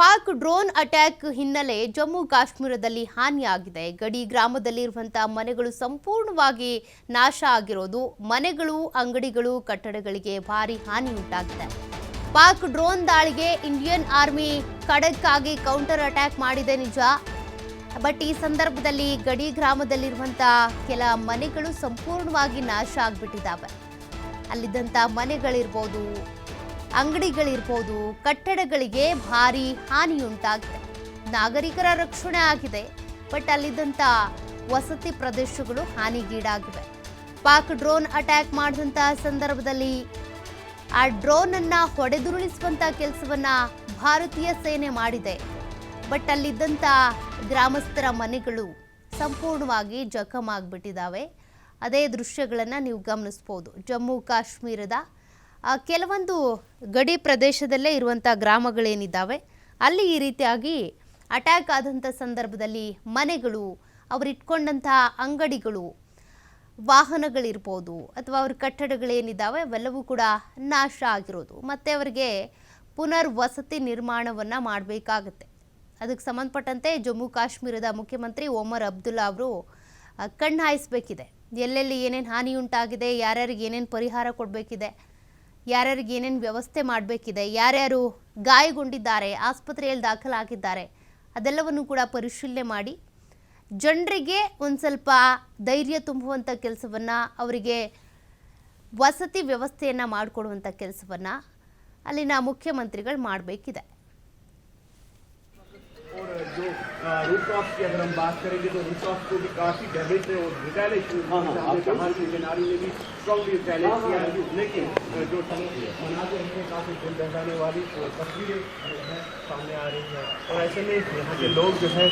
Pak drone attack ಹಿನ್ನೆಲೆ ಜಮ್ಮು ಕಾಶ್ಮೀರದಲ್ಲಿ ಹಾನಿಯಾಗಿದೆ. ಗಡಿ ಗ್ರಾಮದಲ್ಲಿರುವಂತಹ ಮನೆಗಳು ಸಂಪೂರ್ಣವಾಗಿ ನಾಶ ಆಗಿರೋದು, ಮನೆಗಳು, ಅಂಗಡಿಗಳು, ಕಟ್ಟಡಗಳಿಗೆ ಭಾರಿ ಹಾನಿ ಉಂಟಾಗಿದೆ. ಪಾಕ್ ಡ್ರೋನ್ ದಾಳಿಗೆ ಇಂಡಿಯನ್ ಆರ್ಮಿ ಖಡಕ್ ಆಗಿ ಕೌಂಟರ್ ಅಟ್ಯಾಕ್ ಮಾಡಿದೆ ನಿಜ. ಬಟ್ ಈ ಸಂದರ್ಭದಲ್ಲಿ ಗಡಿ ಗ್ರಾಮದಲ್ಲಿರುವಂತಹ ಕೆಲ ಮನೆಗಳು ಸಂಪೂರ್ಣವಾಗಿ ನಾಶ ಆಗಿಬಿಟ್ಟಿದ್ದಾವೆ. ಅಲ್ಲಿದ್ದಂಥ ಮನೆಗಳಿರ್ಬೋದು, ಅಂಗಡಿಗಳಿರ್ಬೋದು, ಕಟ್ಟಡಗಳಿಗೆ ಭಾರಿ ಹಾನಿಯುಂಟಾಗಿದೆ. ನಾಗರಿಕರ ರಕ್ಷಣೆ ಆಗಿದೆ, ಬಟ್ ಅಲ್ಲಿದ್ದಂಥ ವಸತಿ ಪ್ರದೇಶಗಳು ಹಾನಿಗೀಡಾಗಿವೆ. ಪಾಕ್ ಡ್ರೋನ್ ಅಟ್ಯಾಕ್ ಮಾಡಿದಂಥ ಸಂದರ್ಭದಲ್ಲಿ ಆ ಡ್ರೋನ್ ಅನ್ನ ಹೊಡೆದುರುಳಿಸುವಂತ ಕೆಲಸವನ್ನ ಭಾರತೀಯ ಸೇನೆ ಮಾಡಿದೆ. ಬಟ್ ಅಲ್ಲಿದ್ದಂಥ ಗ್ರಾಮಸ್ಥರ ಮನೆಗಳು ಸಂಪೂರ್ಣವಾಗಿ ಜಖಮ್ ಆಗಿಬಿಟ್ಟಿದ್ದಾವೆ. ಅದೇ ದೃಶ್ಯಗಳನ್ನು ನೀವು ಗಮನಿಸ್ಬೋದು. ಜಮ್ಮು ಕಾಶ್ಮೀರದ ಕೆಲವೊಂದು ಗಡಿ ಪ್ರದೇಶದಲ್ಲೇ ಇರುವಂಥ ಗ್ರಾಮಗಳೇನಿದ್ದಾವೆ ಅಲ್ಲಿ ಈ ರೀತಿಯಾಗಿ ಅಟ್ಯಾಕ್ ಆದಂಥ ಸಂದರ್ಭದಲ್ಲಿ ಮನೆಗಳು, ಅವರಿಟ್ಕೊಂಡಂತಹ ಅಂಗಡಿಗಳು, ವಾಹನಗಳಿರ್ಬೋದು ಅಥವಾ ಅವ್ರ ಕಟ್ಟಡಗಳೇನಿದ್ದಾವೆ ಅವೆಲ್ಲವೂ ಕೂಡ ನಾಶ ಆಗಿರೋದು. ಮತ್ತು ಅವರಿಗೆ ಪುನರ್ ವಸತಿ ನಿರ್ಮಾಣವನ್ನು ಮಾಡಬೇಕಾಗತ್ತೆ. ಅದಕ್ಕೆ ಸಂಬಂಧಪಟ್ಟಂತೆ ಜಮ್ಮು ಕಾಶ್ಮೀರದ ಮುಖ್ಯಮಂತ್ರಿ ಒಮರ್ ಅಬ್ದುಲ್ಲಾ ಅವರು ಕಣ್ಣು ಹಾಯಿಸಬೇಕಿದೆ. ಎಲ್ಲೆಲ್ಲಿ ಏನೇನು ಹಾನಿ ಉಂಟಾಗಿದೆ, ಯಾರ್ಯಾರಿಗೆ ಏನೇನು ಪರಿಹಾರ ಕೊಡಬೇಕಿದೆ, ಯಾರ್ಯಾರಿಗೆ ಏನೇನು ವ್ಯವಸ್ಥೆ ಮಾಡಬೇಕಿದೆ, ಯಾರ್ಯಾರು ಗಾಯಗೊಂಡಿದ್ದಾರೆ, ಆಸ್ಪತ್ರೆಯಲ್ಲಿ ದಾಖಲಾಗಿದ್ದಾರೆ, ಅದೆಲ್ಲವನ್ನು ಕೂಡ ಪರಿಶೀಲನೆ ಮಾಡಿ ಜನರಿಗೆ ಒಂದು ಸ್ವಲ್ಪ ಧೈರ್ಯ ತುಂಬುವಂಥ ಕೆಲಸವನ್ನು, ಅವರಿಗೆ ವಸತಿ ವ್ಯವಸ್ಥೆಯನ್ನು ಮಾಡಿಕೊಡುವಂಥ ಕೆಲಸವನ್ನು ಅಲ್ಲಿನ ಮುಖ್ಯಮಂತ್ರಿಗಳು ಮಾಡಬೇಕಿದೆ. और जो रूफटॉप की अगर हम बात करेंगे तो रूफटॉप को भी काफी डैमेज है और रिटेलिएशन कहा कि जेनारी ने भी स्ट्रॉन्गली रिटेलिएट किया है। लेकिन जो मनाते हैं काफी दिल दहलाने वाली तस्वीरें सामने आ रही है और ऐसे में यहाँ के लोग जो है